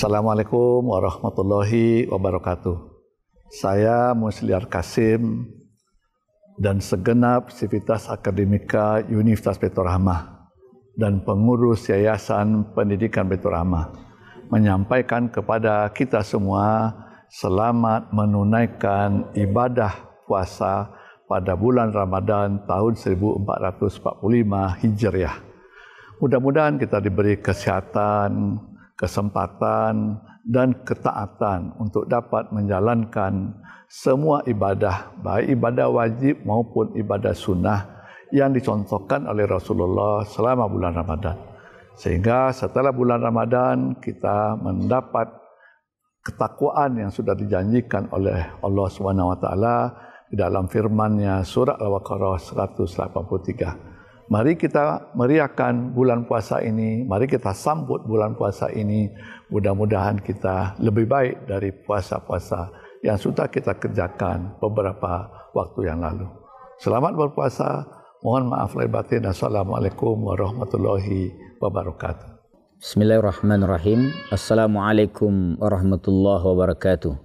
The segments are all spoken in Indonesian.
Assalamualaikum warahmatullahi wabarakatuh. Saya Musliar Kasim dan segenap sivitas akademika Universitas Baitur Rahmah dan pengurus Yayasan Pendidikan Baitur Rahmah menyampaikan kepada kita semua selamat menunaikan ibadah puasa pada bulan Ramadan tahun 1445 Hijriah. Mudah-mudahan kita diberi kesehatan, kesempatan dan ketaatan untuk dapat menjalankan semua ibadah, baik ibadah wajib maupun ibadah sunnah yang dicontohkan oleh Rasulullah selama bulan Ramadan. Sehingga setelah bulan Ramadan kita mendapat ketakwaan yang sudah dijanjikan oleh Allah SWT di dalam firman-Nya surah Al-Baqarah 183. Mari kita meriahkan bulan puasa ini, mari kita sambut bulan puasa ini. Mudah-mudahan kita lebih baik dari puasa-puasa yang sudah kita kerjakan beberapa waktu yang lalu. Selamat berpuasa, mohon maaf lahir batin. Assalamualaikum warahmatullahi wabarakatuh. Bismillahirrahmanirrahim. Assalamualaikum warahmatullahi wabarakatuh.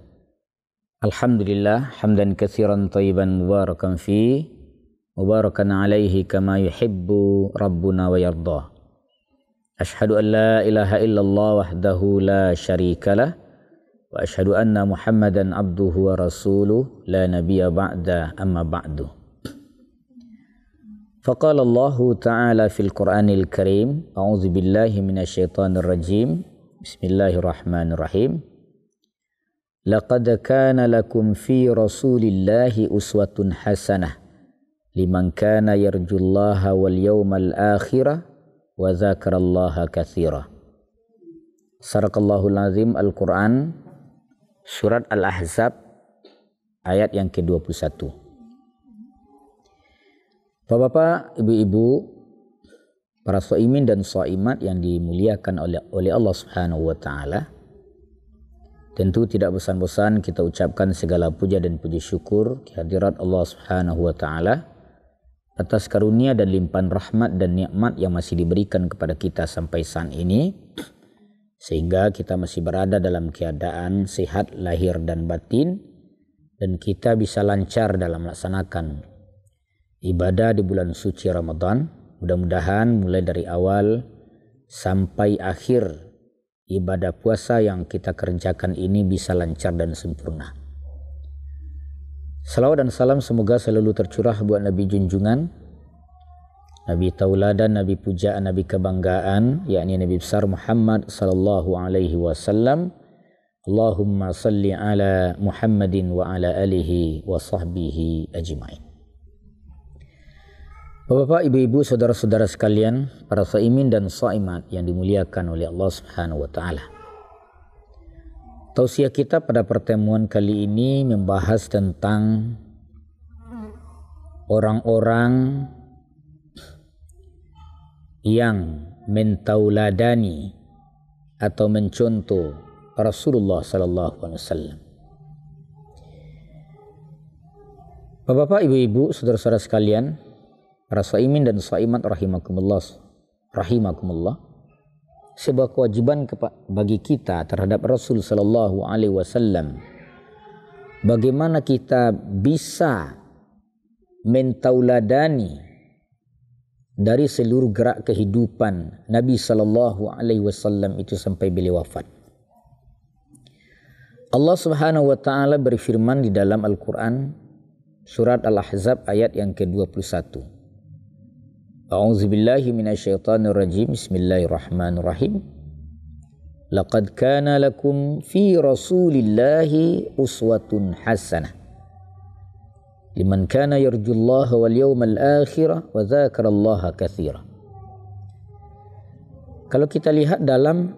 Alhamdulillah, hamdan katsiran thayyiban mubarakan fi. Mubarakan alaihi kama yuhibbu rabbuna wa yardah. Ashhadu an la ilaha illallah wahdahu la syarikalah wa ashhadu anna Muhammadan abduhu wa rasuluh la nabiyya ba'da amma ba'du. Faqala Allah ta'ala fil Qur'anil Karim, a'udzu billahi minasyaitonir rajim. Bismillahirrahmanirrahim. Laqad kana lakum fi Rasulillahi uswatun hasanah liman kana yarjullaha wal yawmal akhirah wa dzakarallaha katsira. Sadaqallahul azim. Al-Quran surat Al-Ahzab ayat yang ke-21. Bapak-bapak, ibu-ibu, para shaimin dan shaimat yang dimuliakan oleh Allah Subhanahu wa taala, tentu tidak bosan-bosan kita ucapkan segala puja dan puji syukur kehadirat Allah Subhanahu wa taala atas karunia dan limpahan rahmat dan nikmat yang masih diberikan kepada kita sampai saat ini, sehingga kita masih berada dalam keadaan sehat lahir dan batin, dan kita bisa lancar dalam melaksanakan ibadah di bulan suci Ramadan. Mudah-mudahan mulai dari awal sampai akhir ibadah puasa yang kita kerjakan ini bisa lancar dan sempurna. Salawat dan salam semoga selalu tercurah buat Nabi junjungan, Nabi tauladan, Nabi pujaan, Nabi kebanggaan, yakni Nabi besar Muhammad sallallahu alaihi wasallam. Allahumma salli ala Muhammadin wa ala alihi wa sahbihi ajma'in. Bapak, ibu-ibu, saudara-saudara sekalian, para shaimin dan shaimat yang dimuliakan oleh Allah Subhanahu wa taala. Tausiah kita pada pertemuan kali ini membahas tentang orang-orang yang mentauladani atau mencontoh Rasulullah sallallahu alaihi wasallam. Bapak, ibu-ibu, saudara-saudara sekalian, para shaimin dan shaimat rahimakumullah, sebuah kewajiban bagi kita terhadap Rasul sallallahu alaihi wasallam bagaimana kita bisa mentauladani dari seluruh gerak kehidupan Nabi sallallahu alaihi wasallam itu sampai beliau wafat. Allah Subhanahu wa taala berfirman di dalam Al-Qur'an surat Al-Ahzab ayat yang ke-21. A'udzubillahi minasyaitonir rajim. Bismillahirrahmanirrahim. Laqad kana lakum fi Rasulillahi uswatun hasanah liman kana yarjullaha wal yawmal akhirah wa dzakarallaha katsira. Kalau kita lihat dalam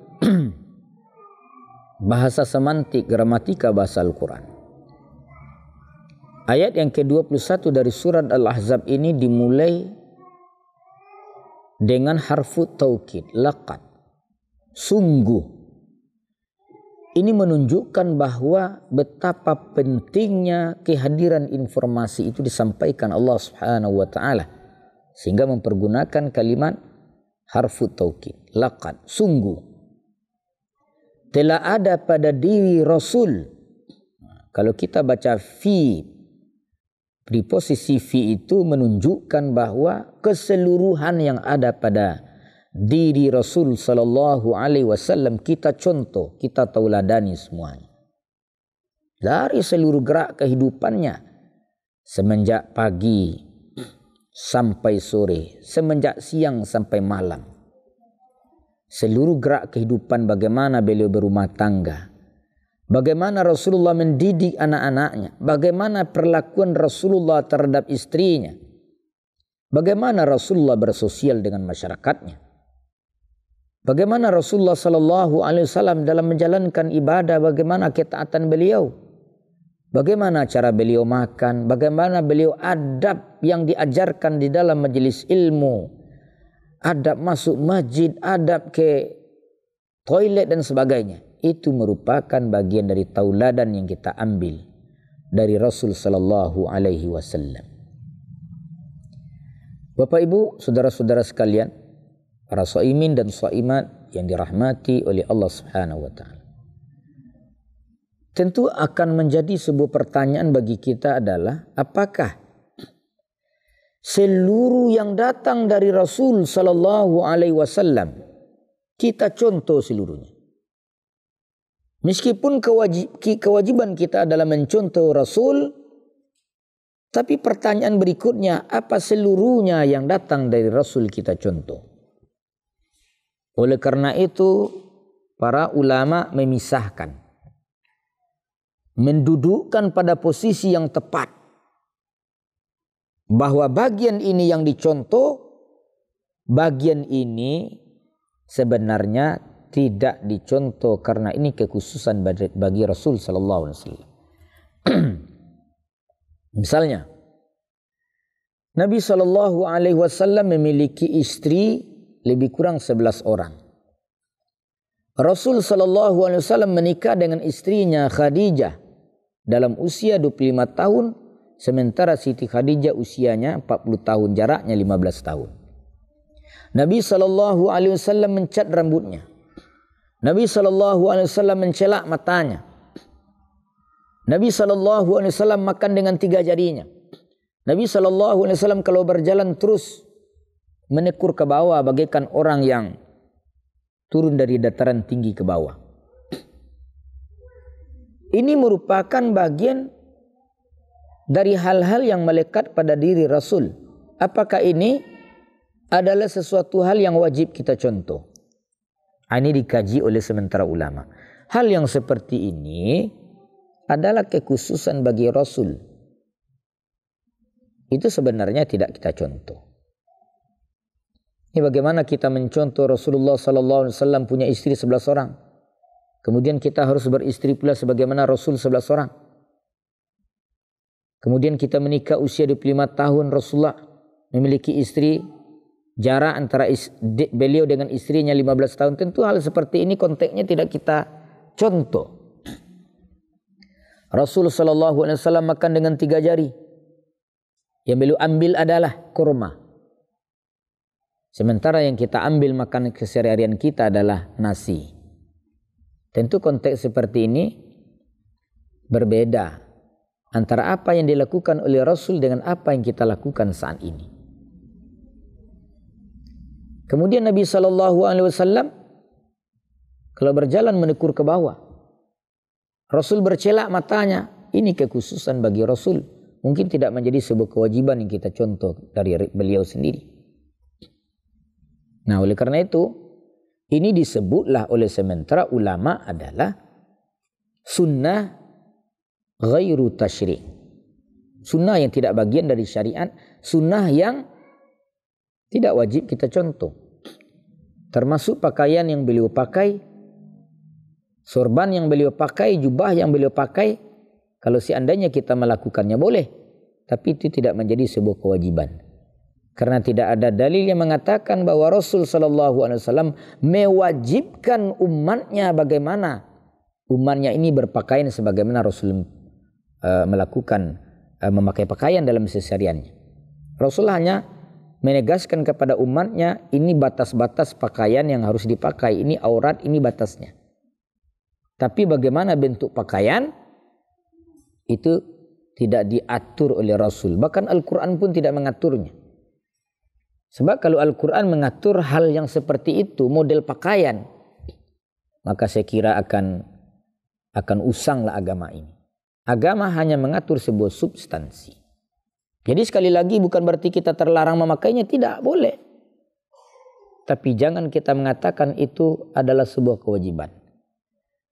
bahasa semantik gramatika bahasa Al-Quran, ayat yang ke-21 dari surat Al-Ahzab ini dimulai dengan harfu taukid, laqad, sungguh. Ini menunjukkan bahwa betapa pentingnya kehadiran informasi itu disampaikan Allah Subhanahu wa taala, sehingga mempergunakan kalimat harfu taukid, laqad, sungguh. telah ada pada diri Rasul. Kalau kita baca fi, preposisi fi itu menunjukkan bahwa keseluruhan yang ada pada diri Rasul sallallahu alaihi wasallam kita contoh, kita tauladani semuanya. Dari seluruh gerak kehidupannya, semenjak pagi sampai sore, semenjak siang sampai malam. Seluruh gerak kehidupan, bagaimana beliau berumah tangga, bagaimana Rasulullah mendidik anak-anaknya, bagaimana perlakuan Rasulullah terhadap istrinya, bagaimana Rasulullah bersosial dengan masyarakatnya, bagaimana Rasulullah sallallahu alaihi wasallam dalam menjalankan ibadah, bagaimana ketaatan beliau, bagaimana cara beliau makan, bagaimana beliau adab yang diajarkan di dalam majelis ilmu, adab masuk masjid, adab ke toilet dan sebagainya. Itu merupakan bagian dari tauladan yang kita ambil dari Rasul sallallahu alaihi wasallam. Bapak Ibu, saudara-saudara sekalian, para shaimin dan shaimat yang dirahmati oleh Allah Subhanahu wa taala. Tentu akan menjadi sebuah pertanyaan bagi kita adalah, apakah seluruh yang datang dari Rasul sallallahu alaihi wasallam kita contoh seluruhnya? Meskipun kewajiban kita adalah mencontoh Rasul, tapi pertanyaan berikutnya, apa seluruhnya yang datang dari Rasul kita contoh? Oleh karena itu, para ulama memisahkan, mendudukkan pada posisi yang tepat, bahwa bagian ini yang dicontoh, bagian ini sebenarnya tidak dicontoh karena ini kekhususan bagi Rasul sallallahu alaihi wasallam. Misalnya, Nabi sallallahu alaihi wasallam memiliki istri lebih kurang 11 orang. Rasul sallallahu alaihi wasallam menikah dengan istrinya Khadijah dalam usia 25 tahun, sementara Siti Khadijah usianya 40 tahun, jaraknya 15 tahun. Nabi sallallahu alaihi wasallam mencat rambutnya. Nabi sallallahu alaihi wasallam mencelak matanya. Nabi sallallahu alaihi wasallam makan dengan 3 jarinya. Nabi sallallahu alaihi wasallam kalau berjalan terus menekur ke bawah bagaikan orang yang turun dari dataran tinggi ke bawah. Ini merupakan bagian dari hal-hal yang melekat pada diri Rasul. Apakah ini adalah sesuatu hal yang wajib kita contoh? Ini dikaji oleh sementara ulama. Hal yang seperti ini adalah kekhususan bagi Rasul. Itu sebenarnya tidak kita contoh. Ini bagaimana kita mencontoh Rasulullah sallallahu alaihi wasallam punya istri 11 orang. Kemudian kita harus beristri pula sebagaimana Rasul 11 orang. Kemudian kita menikah usia 25 tahun, Rasulullah memiliki istri, jarak antara beliau dengan istrinya 15 tahun. Tentu hal seperti ini konteksnya tidak kita contoh. Rasul sallallahu alaihi wasallam makan dengan 3 jari. Yang beliau ambil adalah kurma. Sementara yang kita ambil makan keseharian kita adalah nasi. Tentu konteks seperti ini berbeda antara apa yang dilakukan oleh Rasul dengan apa yang kita lakukan saat ini. Kemudian Nabi sallallahu alaihi wasallam kalau berjalan menekur ke bawah, Rasul bercelak matanya. Ini kekhususan bagi Rasul. Mungkin tidak menjadi sebuah kewajiban yang kita contoh dari beliau sendiri. Nah, oleh karena itu, ini disebutlah oleh sementara ulama adalah sunnah ghairu tasyri'. Sunnah yang tidak bagian dari syariat, sunnah yang tidak wajib kita contoh. Termasuk pakaian yang beliau pakai, sorban yang beliau pakai, jubah yang beliau pakai. Kalau seandainya kita melakukannya boleh, tapi itu tidak menjadi sebuah kewajiban. Karena tidak ada dalil yang mengatakan bahwa Rasul sallallahu alaihi wasallam mewajibkan umatnya bagaimana umatnya ini berpakaian sebagaimana Rasul memakai pakaian dalam kesehariannya. Rasul hanya menegaskan kepada umatnya ini batas-batas pakaian yang harus dipakai, ini aurat, ini batasnya. Tapi bagaimana bentuk pakaian itu tidak diatur oleh Rasul. Bahkan Al-Quran pun tidak mengaturnya. Sebab kalau Al-Quran mengatur hal yang seperti itu, model pakaian, maka saya kira akan usanglah agama ini. Agama hanya mengatur sebuah substansi. Jadi sekali lagi bukan berarti kita terlarang memakainya, tidak boleh. Tapi jangan kita mengatakan itu adalah sebuah kewajiban.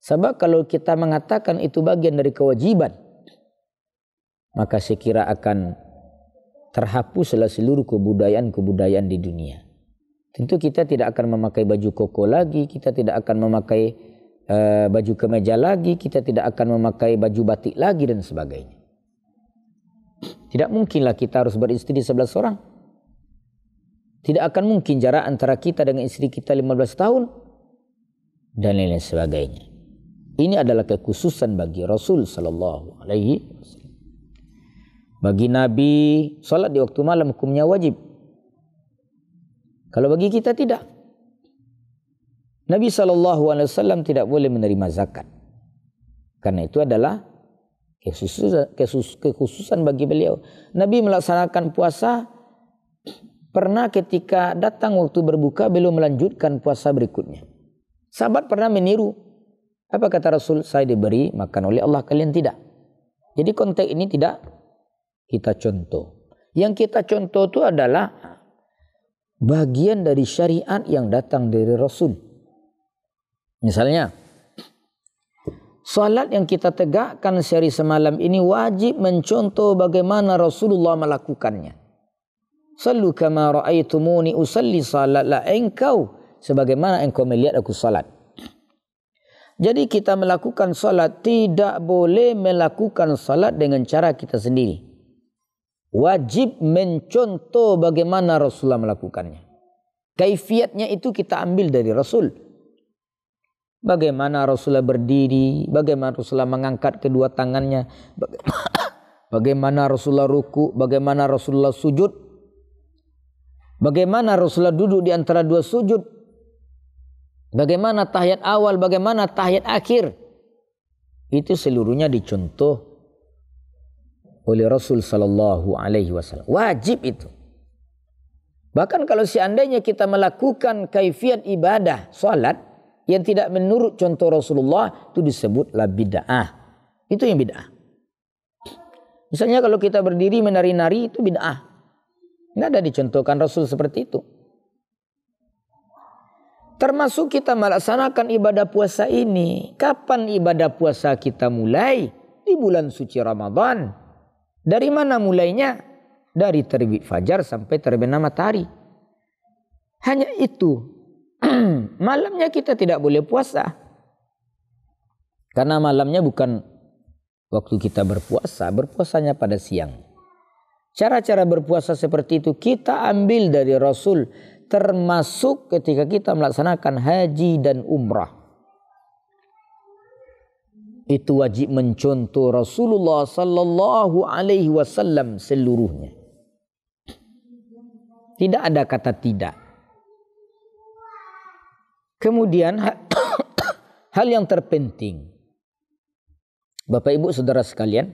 Sebab kalau kita mengatakan itu bagian dari kewajiban, maka saya kira akan terhapuslah seluruh kebudayaan di dunia. Tentu kita tidak akan memakai baju koko lagi, kita tidak akan memakai baju kemeja lagi, kita tidak akan memakai baju batik lagi dan sebagainya. Tidak mungkinlah kita harus beristri 11 orang. Tidak akan mungkin jarak antara kita dengan istri kita 15 tahun dan lain-lain sebagainya. Ini adalah kekhususan bagi Rasul sallallahu alaihi wasallam. Bagi Nabi, salat di waktu malam hukumnya wajib. Kalau bagi kita tidak. Nabi SAW tidak boleh menerima zakat. Karena itu adalah kekhususan bagi beliau. Nabi melaksanakan puasa, pernah ketika datang waktu berbuka, beliau melanjutkan puasa berikutnya. Sahabat pernah meniru. Apa kata Rasul? Saya diberi makan oleh Allah, kalian tidak. Jadi konteks ini tidak kita contoh. Yang kita contoh itu adalah bagian dari syariat yang datang dari Rasul. Misalnya, salat yang kita tegakkan sehari semalam ini wajib mencontoh bagaimana Rasulullah melakukannya. Sallu kama ra'aitumuni usalli, salatlah engkau sebagaimana engkau melihat aku salat. Jadi kita melakukan salat tidak boleh melakukan salat dengan cara kita sendiri. Wajib mencontoh bagaimana Rasulullah melakukannya. Kaifiatnya itu kita ambil dari Rasul. Bagaimana Rasulullah berdiri, bagaimana Rasulullah mengangkat kedua tangannya, bagaimana Rasulullah ruku, bagaimana Rasulullah sujud, bagaimana Rasulullah duduk di antara dua sujud, bagaimana tahiyat awal, bagaimana tahiyat akhir. Itu seluruhnya dicontoh oleh Rasul sallallahu alaihi wasallam. Wajib itu. Bahkan kalau seandainya kita melakukan kaifiat ibadah salat yang tidak menurut contoh Rasulullah, itu disebutlah bid'ah. Itu yang bid'ah. Misalnya kalau kita berdiri menari-nari, itu bid'ah. Tidak ada dicontohkan Rasul seperti itu. Termasuk kita melaksanakan ibadah puasa ini. Kapan ibadah puasa kita mulai? Di bulan suci Ramadan. Dari mana mulainya? Dari terbit fajar sampai terbenam matahari. Hanya itu. Malamnya kita tidak boleh puasa. Karena malamnya bukan waktu kita berpuasa. Berpuasanya pada siang. Cara-cara berpuasa seperti itu kita ambil dari Rasul. Termasuk ketika kita melaksanakan haji dan umrah. Itu wajib mencontoh Rasulullah sallallahu alaihi wasallam seluruhnya. Tidak ada kata tidak. Kemudian hal yang terpenting, Bapak Ibu Saudara sekalian,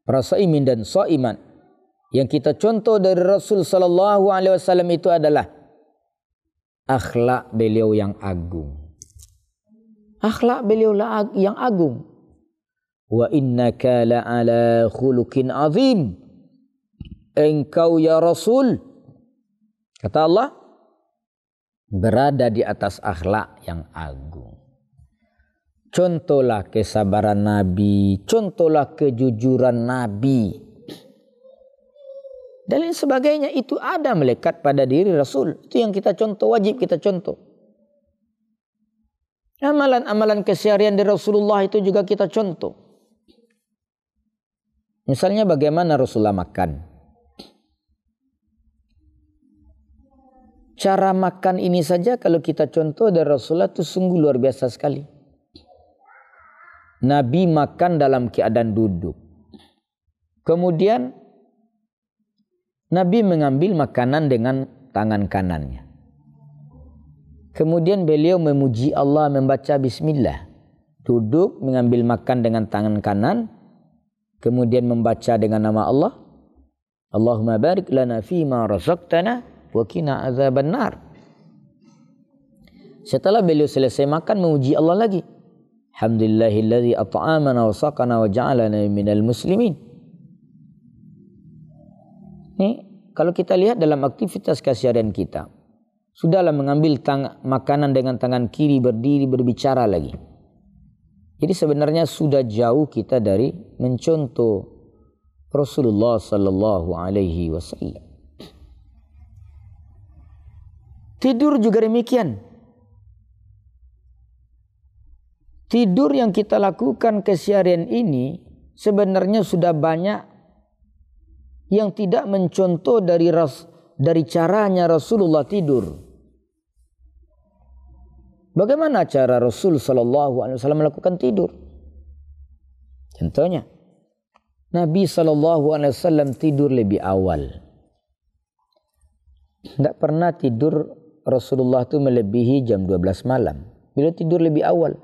para shaimin dan shaimat yang kita contoh dari Rasul sallallahu alaihi wasallam itu adalah akhlak beliau yang agung. Akhlak beliau yang agung. Wa innaka la'ala khuluqin azim. Engkau ya Rasul, kata Allah, berada di atas akhlak yang agung. Contohlah kesabaran Nabi, contohlah kejujuran Nabi, dan lain sebagainya. Itu ada melekat pada diri Rasul. Itu yang kita contoh, wajib kita contoh. Amalan-amalan keseharian dari Rasulullah itu juga kita contoh. Misalnya bagaimana Rasulullah makan. Cara makan ini saja kalau kita contoh dari Rasulullah itu sungguh luar biasa sekali. Nabi makan dalam keadaan duduk. Kemudian Nabi mengambil makanan dengan tangan kanannya. Kemudian beliau memuji Allah, membaca bismillah. duduk mengambil makan dengan tangan kanan, kemudian membaca dengan nama Allah, Allahumma barik lana fima razaqtana wa qina azabannar. Setelah beliau selesai makan, memuji Allah lagi. Alhamdulillahilladzi at'amana wa saqana wa ja'alana minal muslimin. Ini kalau kita lihat dalam aktivitas keseharian kita, sudahlah mengambil makanan dengan tangan kiri, berdiri, berbicara lagi. Jadi sebenarnya sudah jauh kita dari mencontoh Rasulullah sallallahu alaihi wasallam. Tidur juga demikian. Tidur yang kita lakukan keseharian ini sebenarnya sudah banyak yang tidak mencontoh dari caranya Rasulullah tidur. Bagaimana cara Rasul sallallahu alaihi wasallam melakukan tidur? Contohnya, Nabi sallallahu alaihi wasallam tidur lebih awal. Tidak pernah tidur Rasulullah itu melebihi jam 12 malam. Beliau tidur lebih awal.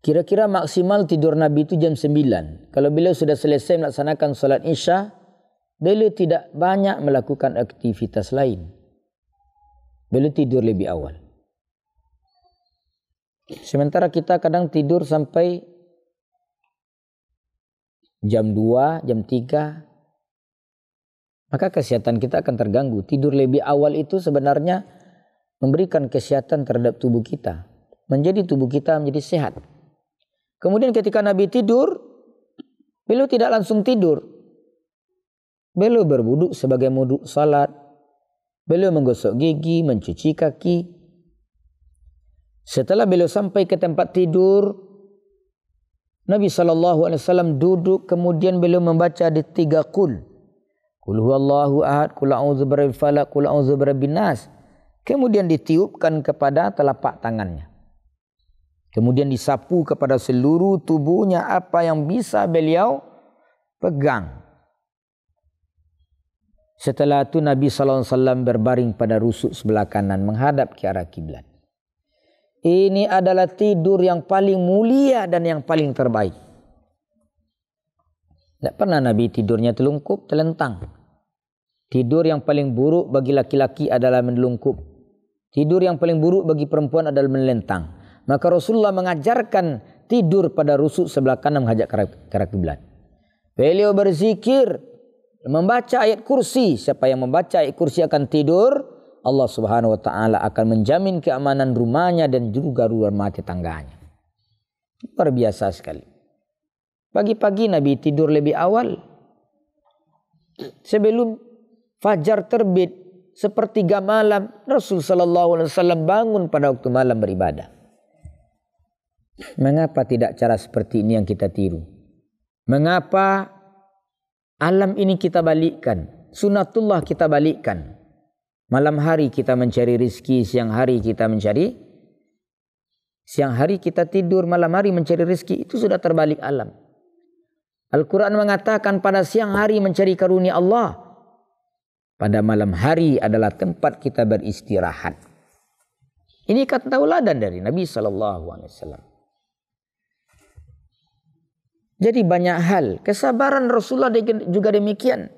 Kira-kira maksimal tidur Nabi itu jam 9. Kalau beliau sudah selesai melaksanakan salat Isya, beliau tidak banyak melakukan aktivitas lain. Beliau tidur lebih awal. Sementara kita kadang tidur sampai jam 2, jam 3. Maka kesehatan kita akan terganggu. Tidur lebih awal itu sebenarnya memberikan kesehatan terhadap tubuh kita. Menjadi tubuh kita menjadi sehat. Kemudian ketika Nabi tidur, beliau tidak langsung tidur. Beliau berwuduk sebagai wuduk salat. Beliau menggosok gigi, mencuci kaki. Setelah beliau sampai ke tempat tidur, Nabi SAW duduk, kemudian beliau membaca di 3 qul. Qul huwallahu ahad, qul a'udzu birabbil falaq, qul a'udzu birabbin nas. Kemudian ditiupkan kepada telapak tangannya. Kemudian disapu kepada seluruh tubuhnya apa yang bisa beliau pegang. Setelah itu Nabi SAW berbaring pada rusuk sebelah kanan menghadap ke arah kiblat. Ini adalah tidur yang paling mulia dan yang paling terbaik. Tidak pernah Nabi tidurnya telungkup, telentang. Tidur yang paling buruk bagi laki-laki adalah menelungkup. Tidur yang paling buruk bagi perempuan adalah melentang. Maka Rasulullah mengajarkan tidur pada rusuk sebelah kanan menghadap ke arah kiblat. Beliau berzikir, membaca ayat kursi. Siapa yang membaca ayat kursi akan tidur, Allah Subhanahu wa taala akan menjamin keamanan rumahnya dan juga rumah tetangganya. Luar biasa sekali. Pagi-pagi Nabi tidur lebih awal. Sebelum fajar terbit, sepertiga malam Rasul sallallahu alaihi wasallam bangun pada waktu malam beribadah. Mengapa tidak cara seperti ini yang kita tiru? Mengapa alam ini kita balikkan? Sunatullah kita balikkan. Malam hari kita mencari rezeki, siang hari kita tidur, malam hari mencari rezeki. Itu sudah terbalik alam. Al-Quran mengatakan pada siang hari mencari karunia Allah. Pada malam hari adalah tempat kita beristirahat. Ini kata tauladan dari Nabi SAW. Jadi banyak hal. Kesabaran Rasulullah juga demikian.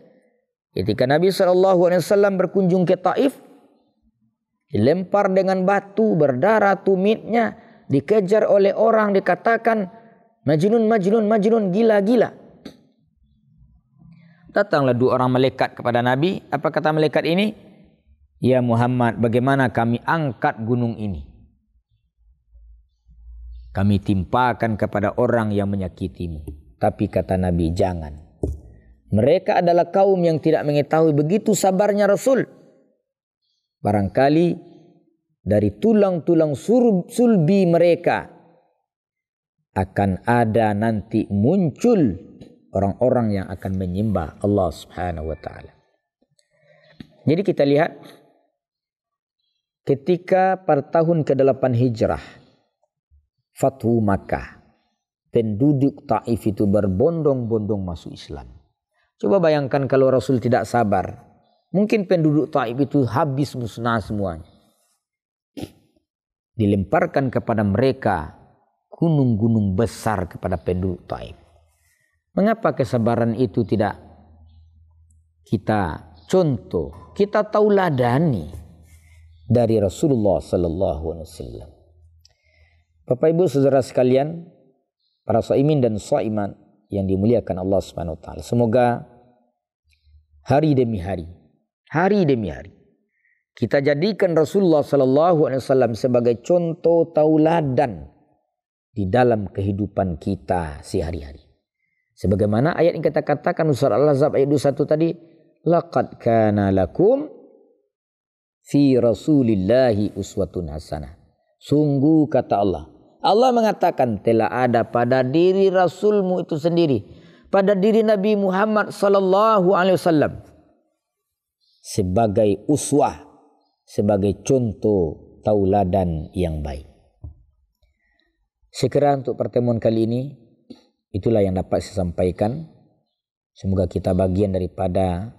Ketika Nabi SAW berkunjung ke Taif, dilempar dengan batu, berdarah tumitnya, dikejar oleh orang, dikatakan majnun, majnun, majnun, gila, gila. Datanglah 2 orang malaikat kepada Nabi. Apa kata malaikat ini? Ya Muhammad, bagaimana kami angkat gunung ini? Kami timpakan kepada orang yang menyakitimu. Tapi kata Nabi, jangan. Mereka adalah kaum yang tidak mengetahui begitu sabarnya Rasul. Barangkali dari tulang-tulang sulbi mereka akan ada nanti muncul orang-orang yang akan menyembah Allah Subhanahu wa taala. Jadi kita lihat ketika pada tahun ke-8 Hijrah Fathu Makkah, penduduk Taif itu berbondong-bondong masuk Islam. Coba bayangkan kalau Rasul tidak sabar, mungkin penduduk Taif itu habis musnah semuanya. dilemparkan kepada mereka gunung-gunung besar kepada penduduk Taif. Mengapa kesabaran itu tidak kita contoh, kita tauladani dari Rasulullah sallallahu alaihi wasallam? Bapak Ibu saudara sekalian, para shaimin dan shaimat yang dimuliakan Allah Subhanahu wa taala. Semoga hari demi hari kita jadikan Rasulullah sallallahu alaihi wasallam sebagai contoh tauladan di dalam kehidupan kita sehari-hari. Sebagaimana ayat yang kita katakan surah Al-Ahzab ayat 21 tadi, laqad kana lakum fi Rasulillahi uswatun hasanah. Sungguh kata Allah, Allah mengatakan telah ada pada diri Rasulmu itu sendiri, pada diri Nabi Muhammad sallallahu alaihi wasallam sebagai uswah, sebagai contoh tauladan yang baik. Sekira untuk pertemuan kali ini itulah yang dapat saya sampaikan. Semoga kita bagian daripada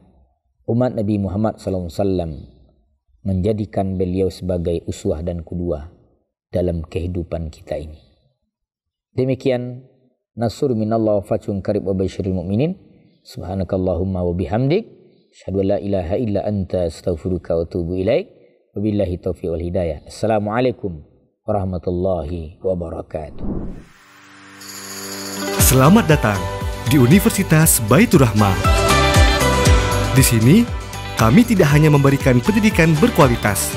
umat Nabi Muhammad sallallahu alaihi wasallam, menjadikan beliau sebagai uswah dan qudwah dalam kehidupan kita ini. Demikian, nasrun minallah wa fathun qarib wa basyiril mu'minin. Subhanakallahumma wa bihamdik, asyhadu an la ilaha illa anta, astaghfiruka wa atubu ilaik. Wabillahi taufiq wal hidayah. Assalamualaikum warahmatullahi wabarakatuh. Selamat datang di Universitas Baitur Rahmah. Di sini, kami tidak hanya memberikan pendidikan berkualitas,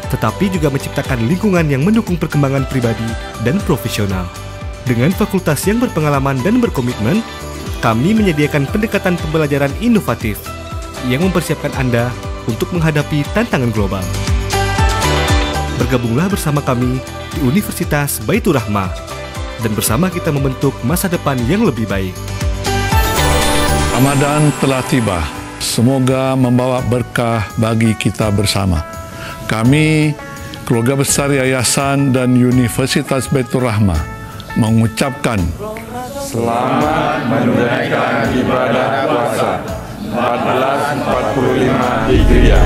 tetapi juga menciptakan lingkungan yang mendukung perkembangan pribadi dan profesional. Dengan fakultas yang berpengalaman dan berkomitmen, kami menyediakan pendekatan pembelajaran inovatif yang mempersiapkan Anda untuk menghadapi tantangan global. Bergabunglah bersama kami di Universitas Baitur Rahmah, dan bersama kita membentuk masa depan yang lebih baik. Ramadan telah tiba. Semoga membawa berkah bagi kita bersama. Kami, keluarga besar Yayasan dan Universitas Baitur Rahmah, mengucapkan selamat menunaikan ibadah puasa 1445 Hijriah.